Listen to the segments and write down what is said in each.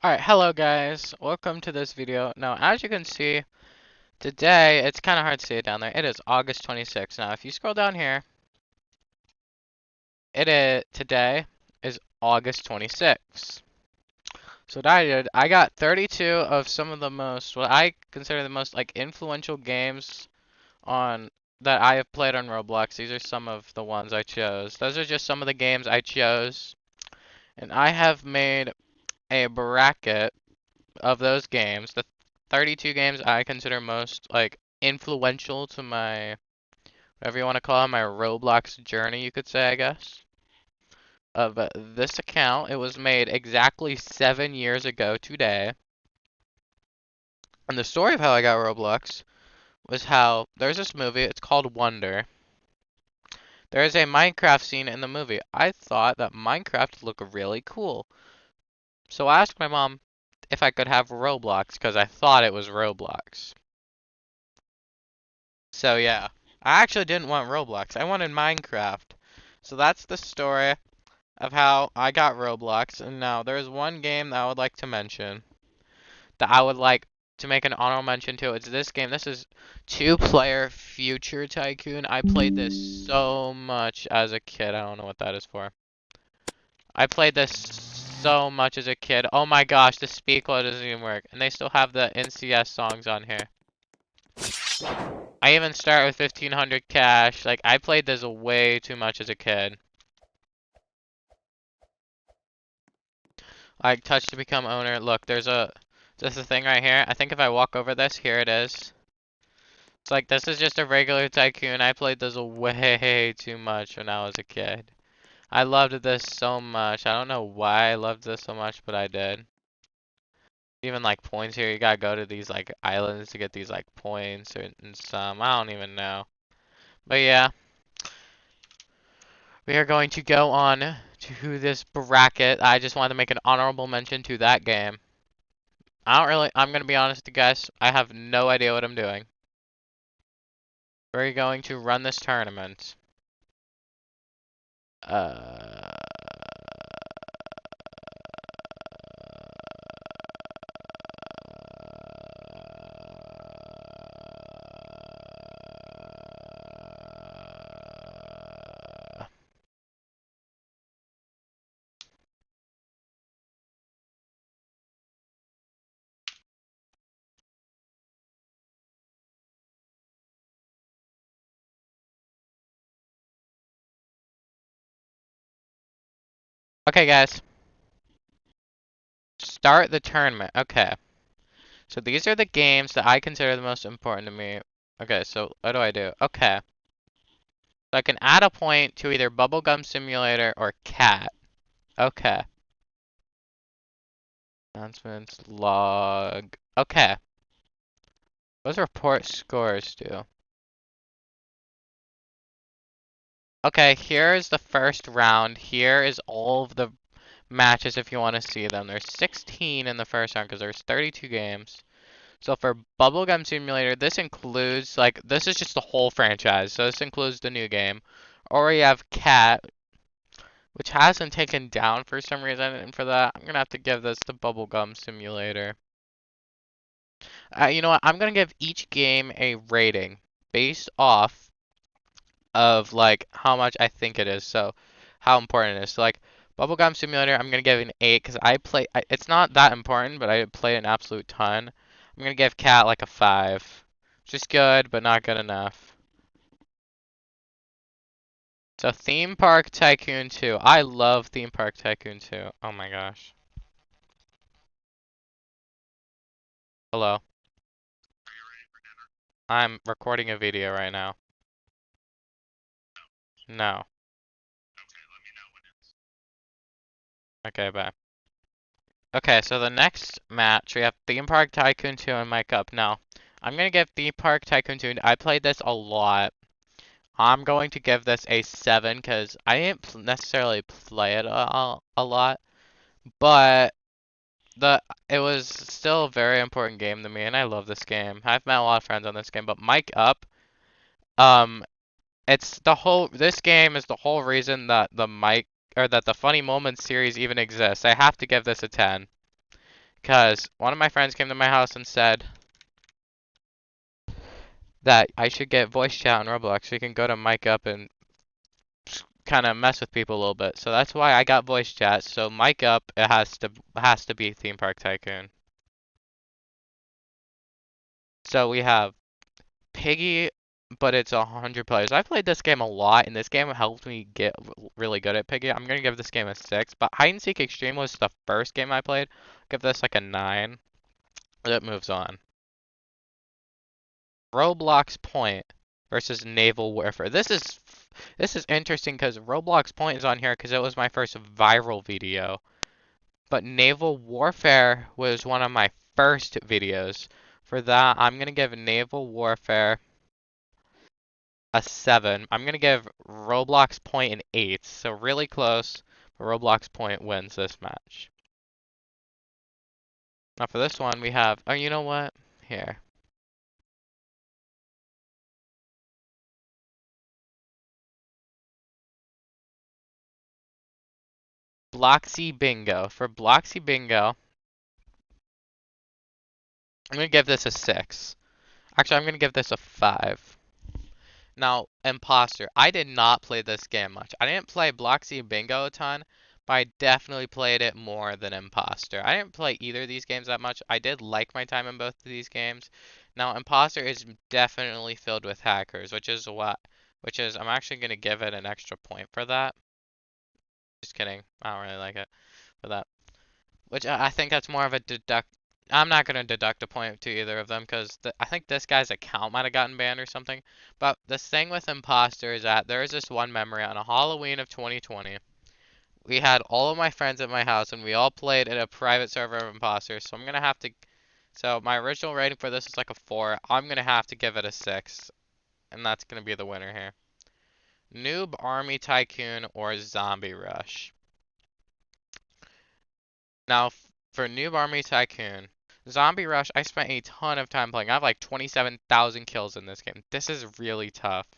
Alright, hello guys. Welcome to this video. Now, as you can see, today, it's kind of hard to see it down there. It is August 26th. Now, if you scroll down here, today is August 26th. So what I did, I got 32 of some of the most, what I consider the most, like, influential games on, that I have played on Roblox. These are some of the ones I chose. Those are just some of the games I chose. And I have made a bracket of those games, the 32 games I consider most like influential to my whatever you want to call it, my Roblox journey, you could say, I guess. Of this account, it was made exactly 7 years ago today. And the story of how I got Roblox was how there's this movie, it's called Wonder. There is a Minecraft scene in the movie. I thought that Minecraft looked really cool. So I asked my mom if I could have Roblox because I thought it was Roblox. So yeah, I actually didn't want Roblox. I wanted Minecraft. So that's the story of how I got Roblox. And now there's one game that I would like to mention that I would like to make an honorable mention to. It's this game. This is Two-Player Future Tycoon. I played this so much as a kid. I don't know what that is for. I played this so much as a kid. Oh my gosh, the speed load doesn't even work. And they still have the NCS songs on here. I even start with 1500 cash. Like, I played this way too much as a kid. Like, touch to become owner. Look, there's a thing right here. I think if I walk over this, here it is. It's like, this is just a regular tycoon. I played this way too much when I was a kid. I loved this so much. I don't know why I loved this so much, but I did. Even like points here, you gotta go to these like islands to get these like points and some. I don't even know. But yeah. We are going to go on to this bracket. I just wanted to make an honorable mention to that game. I'm going to be honest with you guys. I have no idea what I'm doing. We're going to run this tournament. Uh, okay, guys. Start the tournament. Okay. So these are the games that I consider the most important to me. Okay, so what do I do? Okay. So I can add a point to either Bubblegum Simulator or Cat. Okay. Announcements, log. Okay. What does report scores do? Okay, here is the first round. Here is all of the matches if you want to see them. There's 16 in the first round because there's 32 games. So for Bubblegum Simulator, this includes, like, this is just the whole franchise. So this includes the new game. Or you have Cat, which hasn't taken down for some reason. And for that, I'm going to have to give this the Bubblegum Simulator. You know what? I'm going to give each game a rating based off of like how much I think it is. So how important it is. So like Bubblegum Simulator, I'm gonna give an 8 because it's not that important, but I play an absolute ton. I'm gonna give Cat like a 5. Just good, but not good enough. So Theme Park Tycoon 2. I love Theme Park Tycoon 2. Oh my gosh. Hello. I'm recording a video right now. No. Okay, bye. Okay, so the next match, we have Theme Park Tycoon 2 and Mike Up. Now, I'm going to give Theme Park Tycoon 2, I played this a lot. I'm going to give this a 7 because I didn't necessarily play it a lot. But it was still a very important game to me, and I love this game. I've met a lot of friends on this game, but Mike Up, um, this game is the whole reason that the Funny Moments series even exists. I have to give this a 10. Because one of my friends came to my house and said that I should get voice chat on Roblox so you can go to mic up and kind of mess with people a little bit. So that's why I got voice chat. So mic up, it has to be Theme Park Tycoon. So we have Piggy, but it's 100 players. I played this game a lot, and this game helped me get really good at Piggy. I'm gonna give this game a 6, but Hide and Seek Extreme was the first game I played. Give this like a 9. It moves on. Roblox Point versus Naval Warfare. This is interesting because Roblox Point is on here because it was my first viral video. But Naval Warfare was one of my first videos. For that, I'm going to give Naval Warfare a 7. I'm going to give Roblox Point an 8. So really close, but Roblox Point wins this match. Now for this one, we have, oh, you know what? Here. Bloxy Bingo. For Bloxy Bingo, I'm going to give this a 6. Actually, I'm going to give this a 5. Now, Imposter. I did not play this game much. I didn't play Bloxy Bingo a ton, but I definitely played it more than Imposter. I didn't play either of these games that much. I did like my time in both of these games. Now, Imposter is definitely filled with hackers, which is I'm actually going to give it an extra point for that. Just kidding. I don't really like it for that. Which I think that's more of a deduct. I'm not going to deduct a point to either of them because I think this guy's account might have gotten banned or something. But the thing with Imposter is that there is this one memory on a Halloween of 2020. We had all of my friends at my house and we all played in a private server of Imposter. So I'm going to have to. So my original rating for this is like a 4. I'm going to have to give it a 6. And that's going to be the winner here. Noob Army Tycoon or Zombie Rush. Now, for Noob Army Tycoon, Zombie Rush, I spent a ton of time playing. I have like 27,000 kills in this game. This is really tough.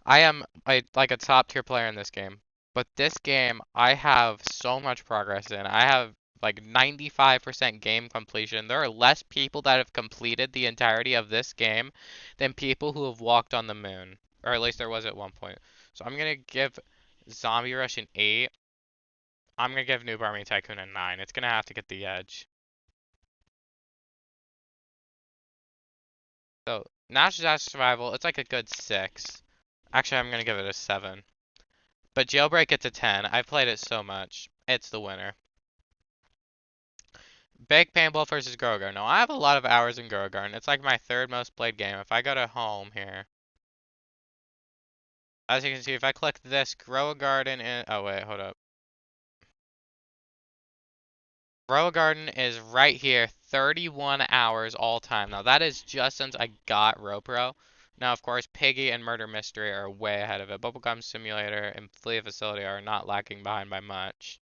I am like a top tier player in this game. But this game, I have so much progress in. I have like 95% game completion. There are less people that have completed the entirety of this game than people who have walked on the moon. Or at least there was at one point. So I'm going to give Zombie Rush an 8. I'm going to give Noob Army Tycoon a 9. It's going to have to get the edge. So, National Disaster Survival, it's like a good 6. Actually, I'm going to give it a 7. But Jailbreak gets a 10. I've played it so much. It's the winner. Big Paintball versus Grow Garden. Now, I have a lot of hours in Grow Garden. It's like my 3rd most played game. If I go to home here, as you can see, if I click this, Grow a Garden in... Oh, wait, hold up. Grow a Garden is right here, 31 hours all time. Now, that is just since I got RoPro. Now, of course, Piggy and Murder Mystery are way ahead of it. Bubblegum Simulator and Flea Facility are not lagging behind by much.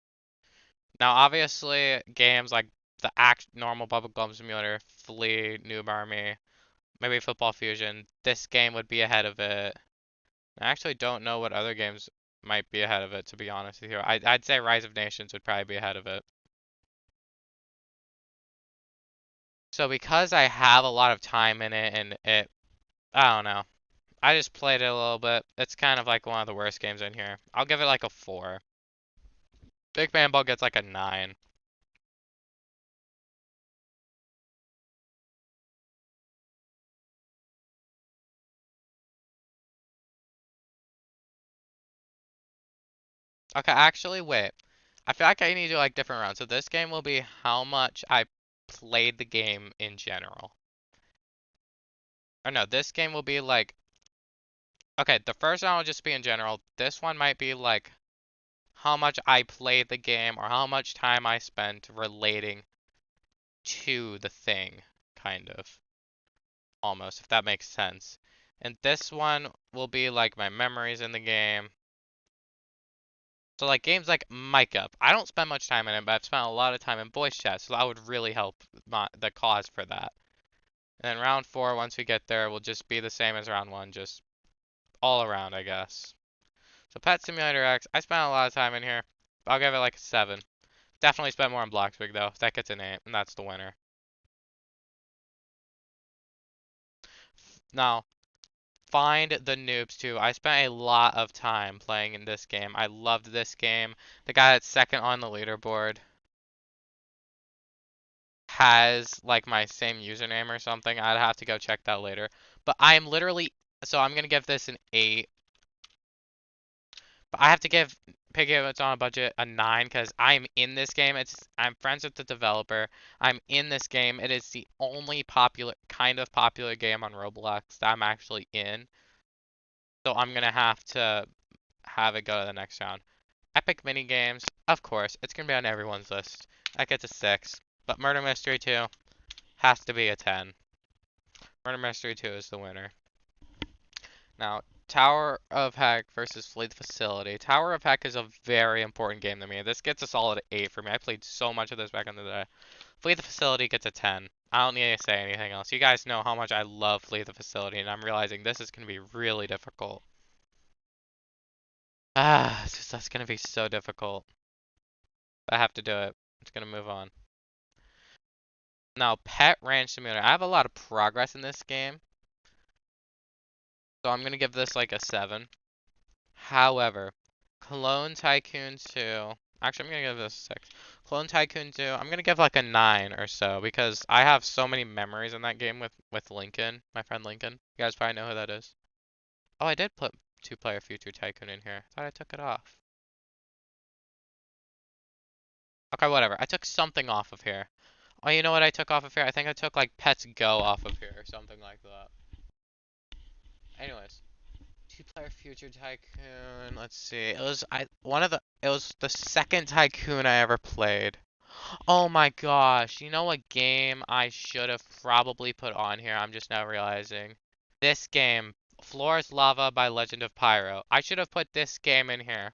Now, obviously, games like the normal Bubblegum Simulator, Flea, Noob Army, maybe Football Fusion, this game would be ahead of it. I actually don't know what other games might be ahead of it, to be honest with you. I'd say Rise of Nations would probably be ahead of it. So because I have a lot of time in it and I don't know. I just played it a little bit. It's kind of like one of the worst games in here. I'll give it like a 4. Big Fan Ball gets like a 9. Okay, actually, wait. I feel like I need to do like different rounds. So this game will be how much I played the game in general. Or no, this game will be like, okay, the first round will just be in general. This one might be like how much I played the game or how much time I spent relating to the thing, kind of. Almost, if that makes sense. And this one will be like my memories in the game. So like games like Mic Up, I don't spend much time in it, but I've spent a lot of time in voice chat, so that would really help the cause for that. And then round 4, once we get there, will just be the same as round 1, just all around, I guess. So Pet Simulator X, I spent a lot of time in here. I'll give it like a 7. definitely spent more on Bloxburg though. That gets an 8, and that's the winner. Now, find the noobs too. I spent a lot of time playing in this game. I loved this game. The guy that's second on the leaderboard has like my same username or something. I'd have to go check that later. But I am literally, so I'm gonna give this an 8. But I have to give Piggy What's on a Budget a 9 because I'm in this game. I'm friends with the developer. I'm in this game. It is the only popular game on Roblox that I'm actually in. So I'm gonna have to have it go to the next round. Epic mini games, of course, it's gonna be on everyone's list. That gets a 6. But Murder Mystery 2 has to be a 10. Murder Mystery 2 is the winner. Now, Tower of Heck versus Flee the Facility. Tower of Heck is a very important game to me. This gets a solid 8 for me. I played so much of this back in the day. Flee the Facility gets a 10. I don't need to say anything else. You guys know how much I love Flee the Facility, and I'm realizing this is going to be really difficult. That's going to be so difficult. I have to do it. It's going to move on. Now, Pet Ranch Simulator. I have a lot of progress in this game. So I'm going to give this like a 7. However, Clone Tycoon 2. Actually, I'm going to give this a 6. Clone Tycoon 2. I'm going to give like a 9 or so because I have so many memories in that game with Lincoln, my friend Lincoln. You guys probably know who that is. Oh, I did put 2-player Future Tycoon in here. I thought I took it off. Okay, whatever. I took something off of here. Oh, you know what I took off of here? I think I took like Pets Go off of here or something like that. Anyways. 2-player Future Tycoon. Let's see. It was the second Tycoon I ever played. Oh my gosh. You know what game I should have probably put on here? I'm just now realizing. This game, Floor's Lava by Legend of Pyro. I should have put this game in here.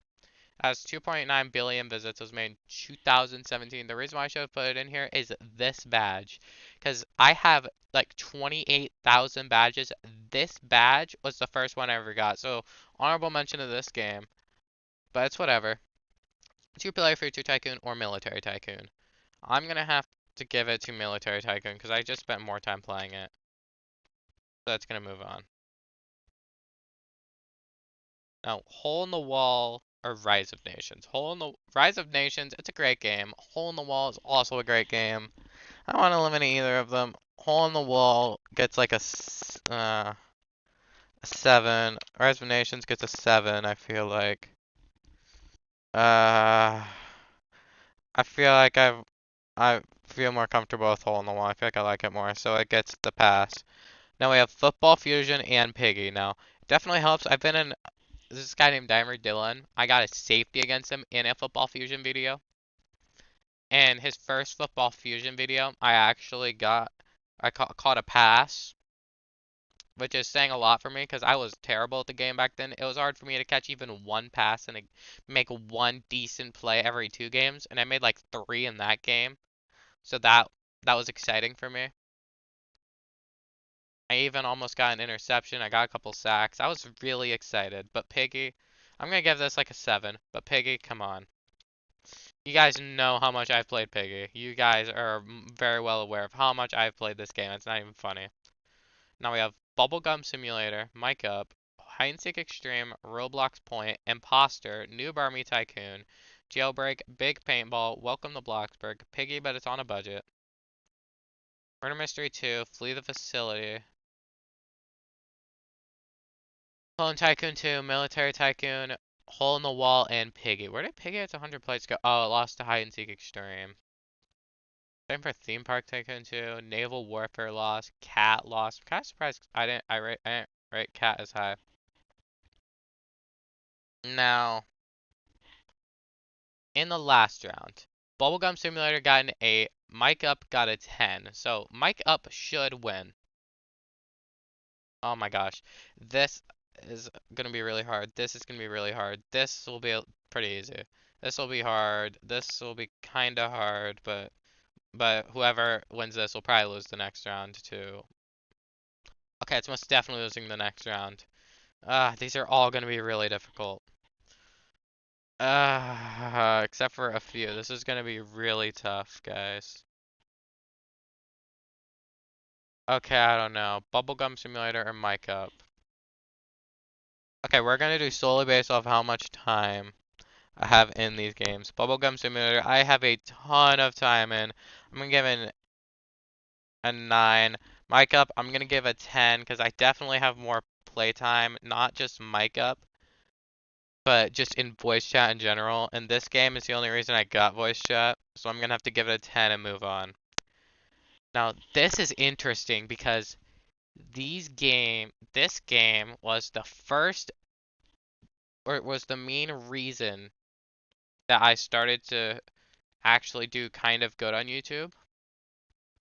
Has 2.9 billion visits. It was made in 2017. The reason why I should have put it in here is this badge. Because I have like 28,000 badges. This badge was the first one I ever got. So, honorable mention of this game. But it's whatever. 2-player Future Tycoon or Military Tycoon. I'm going to have to give it to Military Tycoon because I just spent more time playing it. So that's going to move on. Now, Hole in the Wall or Rise of Nations. Rise of Nations, it's a great game. Hole in the Wall is also a great game. I don't want to eliminate either of them. Hole in the Wall gets like a 7. Rise of Nations gets a 7, I feel like. Uh, I feel like I feel more comfortable with Hole in the Wall. I feel like I like it more, so it gets the pass. Now we have Football Fusion and Piggy. Now, it definitely helps. I've been in this guy named Dimer Dillon. I got a safety against him in a Football Fusion video. And his first Football Fusion video, I caught a pass, which is saying a lot for me because I was terrible at the game back then. It was hard for me to catch even one pass and make one decent play every 2 games, and I made like 3 in that game. So that was exciting for me. I even almost got an interception. I got a couple sacks. I was really excited. But Piggy, I'm gonna give this like a 7. But Piggy, come on. You guys know how much I've played Piggy. You guys are very well aware of how much I've played this game. It's not even funny. Now we have Bubblegum Simulator, Mic Up, Hide and Seek Extreme, Roblox Point, Imposter, Noob Army Tycoon, Jailbreak, Big Paintball, Welcome to Bloxburg, Piggy but it's on a budget, Murder Mystery 2, Flee the Facility, Clone Tycoon 2, Military Tycoon, Hole in the Wall, and Piggy. Where did Piggy at 100 plates go? Oh, it lost to Hide and Seek Extreme. Same for Theme Park Tycoon 2, Naval Warfare lost, Cat lost. I'm kind of surprised I didn't rate Cat as high. Now, in the last round, Bubblegum Simulator got an 8, Mic Up got a 10. So, Mic Up should win. Oh my gosh. This is going to be really hard. This is going to be really hard. This will be pretty easy. This will be hard. This will be kind of hard, but whoever wins this will probably lose the next round too. Okay, it's most definitely losing the next round. These are all going to be really difficult. Except for a few. This is gonna be really tough, guys. Okay, I don't know. Bubblegum Simulator or Mic Up? Okay, we're gonna do solely based off how much time I have in these games. Bubblegum Simulator, I have a ton of time in. I'm gonna give it a 9. Mic Up, I'm gonna give a 10 because I definitely have more playtime, not just Mic Up, but just in voice chat in general. And this game is the only reason I got voice chat, so I'm gonna have to give it a 10 and move on. Now, this is interesting because this game was the first, or it was the main reason that I started to actually do kind of good on YouTube.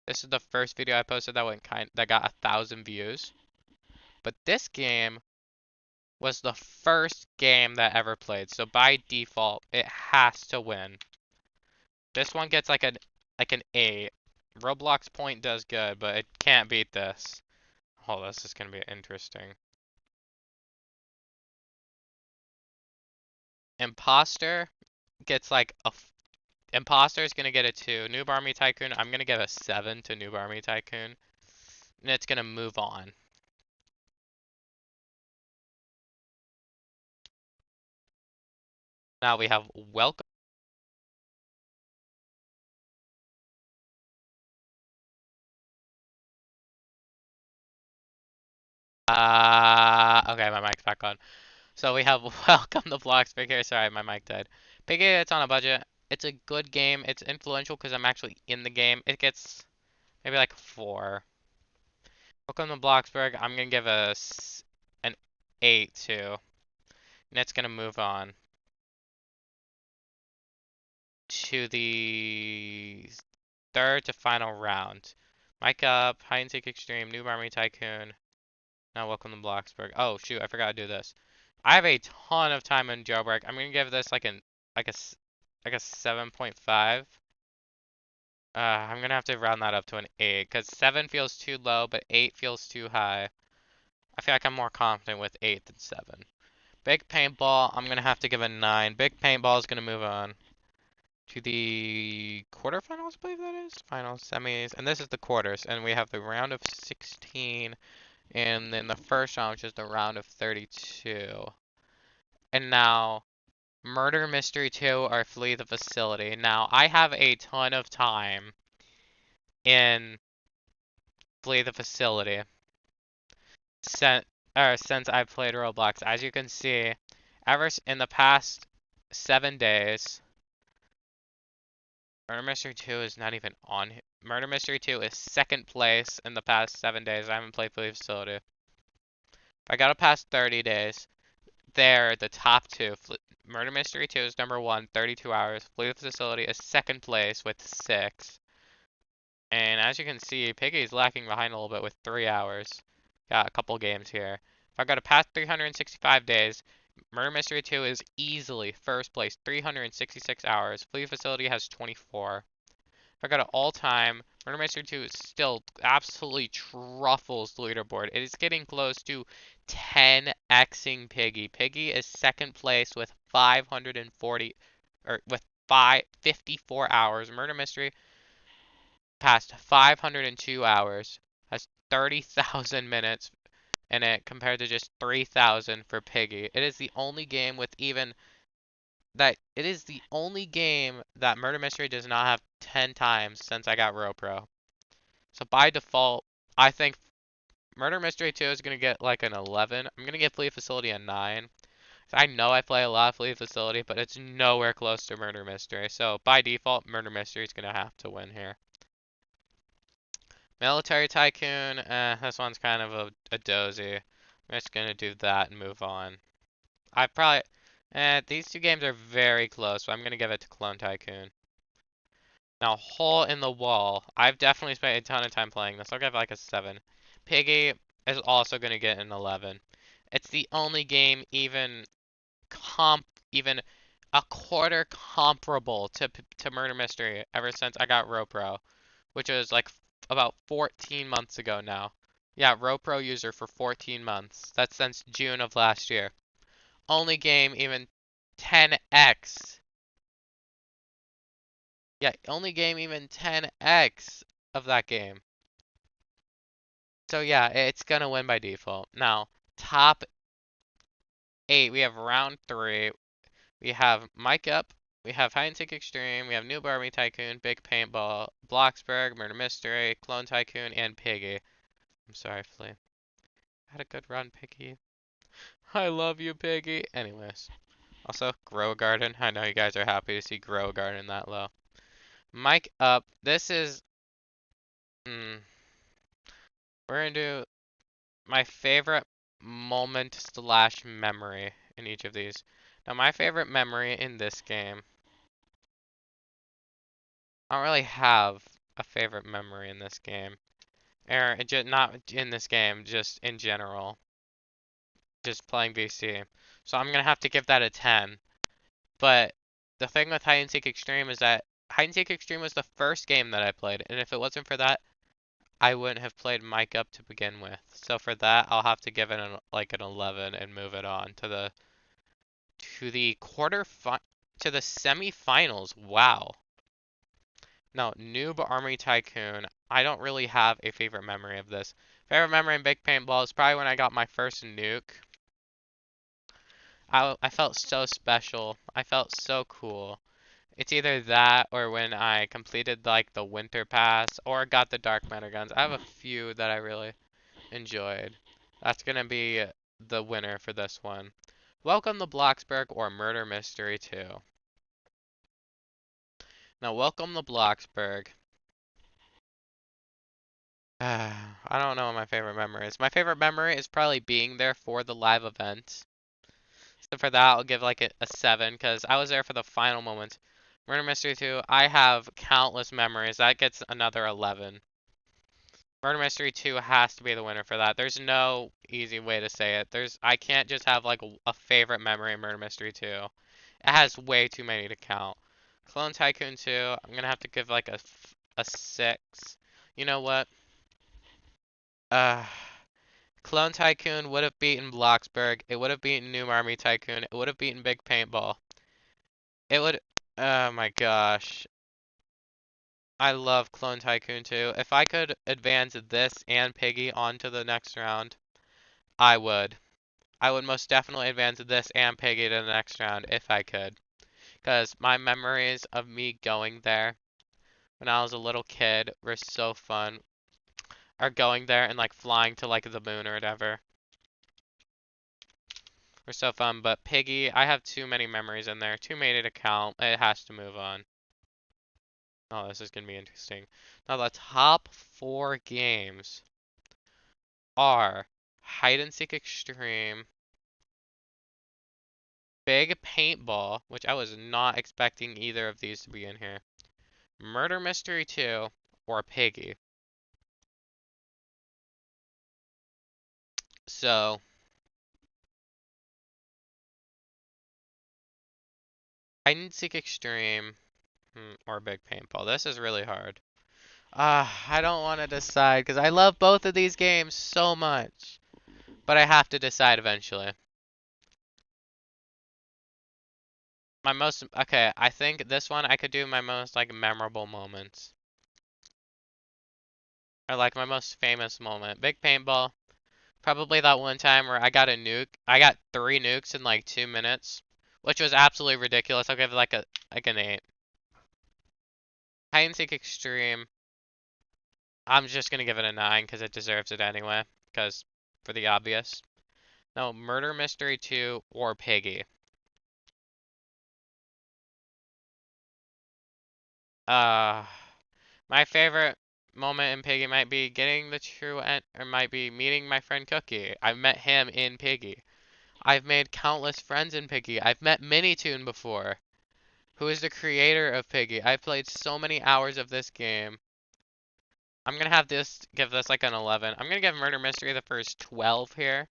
This is the first video I posted that got 1,000 views. But this game was the first game that I ever played, so by default, it has to win. This one gets like an 8. Roblox Point does good, but it can't beat this. Oh, this is gonna be interesting. Imposter gets like Imposter is gonna get a 2. Noob Army Tycoon, I'm gonna give a 7 to Noob Army Tycoon. And it's gonna move on. Now we have Welcome. Okay, my mic's back on. So we have Welcome to Bloxburg here. Sorry, my mic died. Piggy, it's on a budget. It's a good game. It's influential because I'm actually in the game. It gets maybe like 4. Welcome to Bloxburg. I'm gonna give an 8 too. And it's gonna move on to the third to final round. Mic Up, Hide and Seek Extreme, Noob Army Tycoon. Now Welcome to Bloxburg. Oh shoot, I forgot to do this. I have a ton of time in Jailbreak. I'm gonna give this like a like a 7.5. I'm gonna have to round that up to an 8 because 7 feels too low, but 8 feels too high. I feel like I'm more confident with 8 than 7. Big Paintball, I'm gonna have to give a 9. Big Paintball is gonna move on to the quarterfinals, I believe that is. Finals, semis, and this is the quarters, and we have the round of 16, and then the first round, which is the round of 32. And now, Murder Mystery 2 or Flee the Facility. Now, I have a ton of time in Flee the Facility since, since I've played Roblox. As you can see, in the past 7 days, Murder Mystery 2 is not even on. Murder Mystery 2 is second place in the past 7 days. I haven't played Flee the Facility. If I got to past 30 days, they're the top 2. Murder Mystery 2 is number 1, 32 hours. Flee the Facility is second place with 6. And as you can see, Piggy's lacking behind a little bit with 3 hours. Got a couple games here. If I go to past 365 days, Murder Mystery 2 is easily first place, 366 hours. Flee Facility has 24. If I go to all time, Murder Mystery 2 is still absolutely truffles the leaderboard. It is getting close to 10xing Piggy. Piggy is second place with 540, or with 54 hours. Murder Mystery past 502 hours, has 30,000 minutes in it compared to just 3,000 for Piggy. It is the only game with even that it is the only game that Murder Mystery does not have 10 times since I got RoPro. So by default, I think Murder Mystery 2 is going to get like an 11. I'm going to give Flee Facility a 9. I know I play a lot of Flee Facility, but it's nowhere close to Murder Mystery. So by default, Murder Mystery is going to have to win here. Military Tycoon, this one's kind of a dozy. I'm just gonna do that and move on. I probably, these two games are very close, so I'm gonna give it to Clone Tycoon. Now, Hole in the Wall. I've definitely spent a ton of time playing this. I'll give it like a 7. Piggy is also gonna get an 11. It's the only game even a quarter comparable to Murder Mystery ever since I got RoPro, which was like about 14 months ago now. Yeah, RoPro user for 14 months. That's since June of last year. Only game even 10x. Yeah, only game even 10x of that game. So yeah, it's gonna win by default. Now, top 8, we have round 3. We have Mike Up, we have Hide and Seek Extreme, we have Noob Army Tycoon, Big Paintball, Bloxburg, Murder Mystery, Clone Tycoon, and Piggy. I'm sorry, Flea. Had a good run, Piggy. I love you, Piggy. Anyways. Also, Grow Garden. I know you guys are happy to see Grow Garden that low. Mike Up. This is... we're gonna do my favorite moment slash memory in each of these. Now, my favorite memory in this game... I don't really have a favorite memory in this game. Or, not in this game, just in general. Just playing VC. So I'm gonna have to give that a 10. But the thing with Hide and Seek Extreme is that Hide and Seek Extreme was the first game that I played, and if it wasn't for that, I wouldn't have played Mike Up to begin with. So for that, I'll have to give it like an 11 and move it on to the to the semifinals. Wow. Now, Noob Army Tycoon. I don't really have a favorite memory of this. Favorite memory in Big Paintball is probably when I got my first nuke. I felt so special. I felt so cool. It's either that or when I completed like the winter pass or got the dark matter guns. I have a few that I really enjoyed. That's gonna be the winner for this one. Welcome to Bloxburg or Murder Mystery 2. Now, Welcome to Bloxburg. I don't know what my favorite memory is. My favorite memory is probably being there for the live event. So for that, I'll give like a 7 because I was there for the final moments. Murder Mystery 2, I have countless memories. That gets another 11. Murder Mystery 2 has to be the winner for that. There's no easy way to say it. I can't just have like a favorite memory in Murder Mystery 2. It has way too many to count. Clone Tycoon 2, I'm gonna have to give like a 6. You know what? Uh, Clone Tycoon would have beaten Bloxburg. It would have beaten New Army Tycoon. It would have beaten Big Paintball. It would. Oh my gosh. I love Clone Tycoon 2. If I could advance this and Piggy onto the next round, I would. I would most definitely advance this and Piggy to the next round if I could. Because my memories of me going there when I was a little kid were so fun. Or going there and like flying to like the moon or whatever. Were so fun. But Piggy, I have too many memories in there. Too many to count. It has to move on. Oh, this is going to be interesting. Now, the top 4 games are Hide and Seek Extreme, Big Paintball, which I was not expecting either of these to be in here, Murder Mystery 2, or Piggy. So, Hide and Seek Extreme, or Big Paintball. This is really hard. I don't want to decide because I love both of these games so much. But I have to decide eventually. Okay, I think this one I could do my most like memorable moments. Or like my most famous moment. Big Paintball. Probably that one time where I got a nuke. I got 3 nukes in like 2 minutes. Which was absolutely ridiculous. I'll give it like an 8. Hide and Seek Extreme. I'm just gonna give it a 9 because it deserves it anyway. Because for the obvious. No, Murder Mystery 2 or Piggy. Uh My favorite moment in Piggy might be getting the true end, or might be meeting my friend Cookie. I met him in Piggy. I've made countless friends in Piggy. I've met Minitoon before, who is the creator of Piggy. I've played so many hours of this game. I'm gonna have give this like an 11. I'm gonna give Murder Mystery the first 12 here.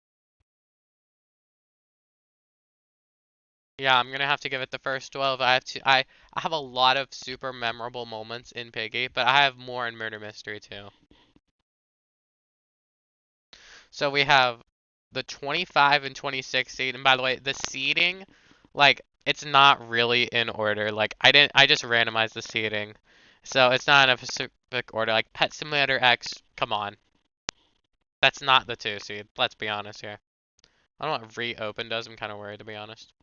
Yeah, I'm gonna have to give it the first 12. I have a lot of super memorable moments in Piggy, but I have more in Murder Mystery too. So we have the 25 and 26 seed. And by the way, the seeding, like, it's not really in order. Like I just randomized the seating. So it's not in a specific order. Like Pet Simulator X, come on. That's not the 2 seed. Let's be honest here. I don't know what reopen does. I'm kind of worried, to be honest.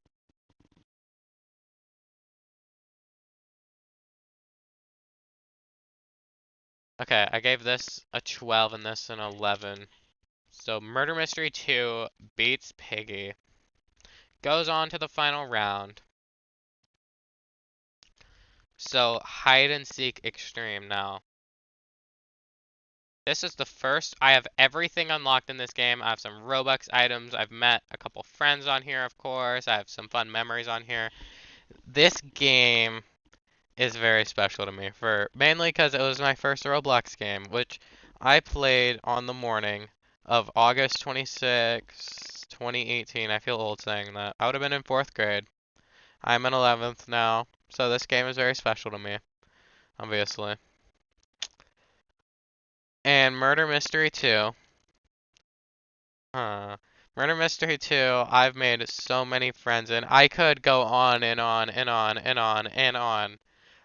Okay, I gave this a 12 and this an 11. So Murder Mystery 2 beats Piggy. Goes on to the final round. So Hide and Seek Extreme now. This is the first. I have everything unlocked in this game. I have some Robux items. I've met a couple friends on here, of course. I have some fun memories on here. This game is very special to me for mainly because it was my first Roblox game, which I played on the morning of August 26, 2018. I feel old saying that. I would have been in 4th grade. I'm in 11th now, so this game is very special to me, obviously. And Murder Mystery 2. Huh. Murder Mystery 2, I've made so many friends in. I could go on and on and on and on and on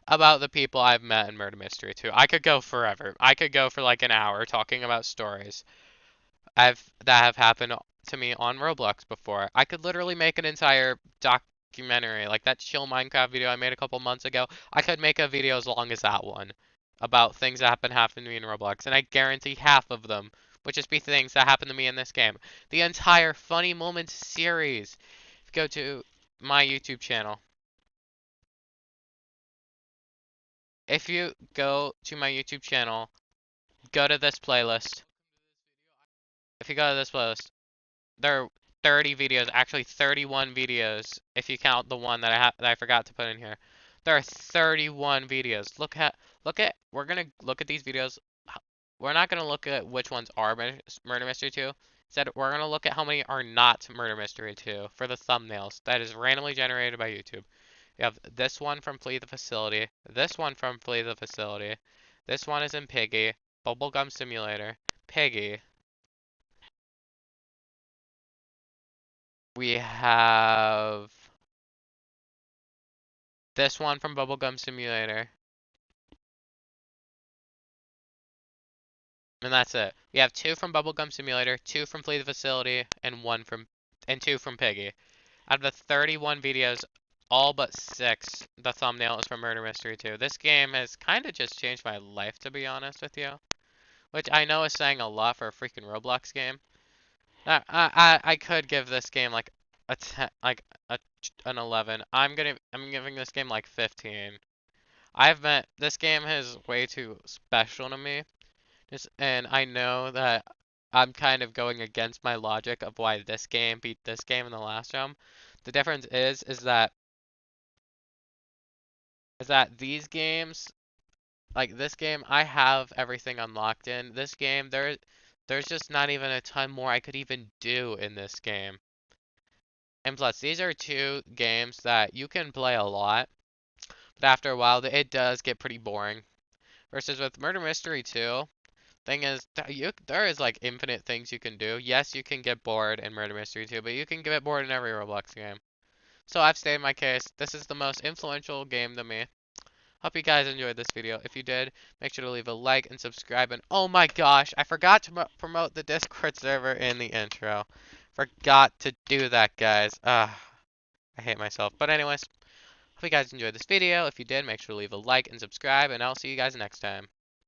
about the people I've met in Murder Mystery 2. I could go forever. I could go for like an hour talking about stories that have happened to me on Roblox before. I could literally make an entire documentary, like that chill Minecraft video I made a couple months ago. I could make a video as long as that one about things that happened to me in Roblox, and I guarantee half of them would just be things that happened to me in this game. The entire Funny Moments series. Go to my YouTube channel. If you go to my YouTube channel, go to this playlist. If you go to this playlist, there are 30 videos, actually 31 videos, if you count the one that I forgot to put in here. There are 31 videos. We're gonna look at these videos. We're not gonna look at which ones are Murder Mystery 2. Instead, we're gonna look at how many are not Murder Mystery 2 for the thumbnails. That is randomly generated by YouTube. You have this one from Flee the Facility, this one from Flee the Facility, this one is in Piggy, Bubblegum Simulator, Piggy. We have this one from Bubblegum Simulator. And that's it. We have 2 from Bubblegum Simulator, 2 from Flee the Facility, and 2 from Piggy. Out of the 31 videos, all but 6, the thumbnail is from Murder Mystery 2. This game has kind of just changed my life, to be honest with you. Which I know is saying a lot for a freaking Roblox game. I could give this game like a 10, like an 11. I'm giving this game like 15. This game is way too special to me. And I know that I'm kind of going against my logic of why this game beat this game in the last round. The difference is that these games, like this game, I have everything unlocked in. This game, there's just not even a ton more I could even do in this game. And plus, these are 2 games that you can play a lot, but after a while, it does get pretty boring. Versus with Murder Mystery 2, thing is, there is like infinite things you can do. Yes, you can get bored in Murder Mystery 2, but you can get bored in every Roblox game. So I've stated my case. This is the most influential game to me. Hope you guys enjoyed this video. If you did, make sure to leave a like and subscribe. And oh my gosh, I forgot to promote the Discord server in the intro. Forgot to do that, guys. I hate myself. But anyways, hope you guys enjoyed this video. If you did, make sure to leave a like and subscribe. And I'll see you guys next time.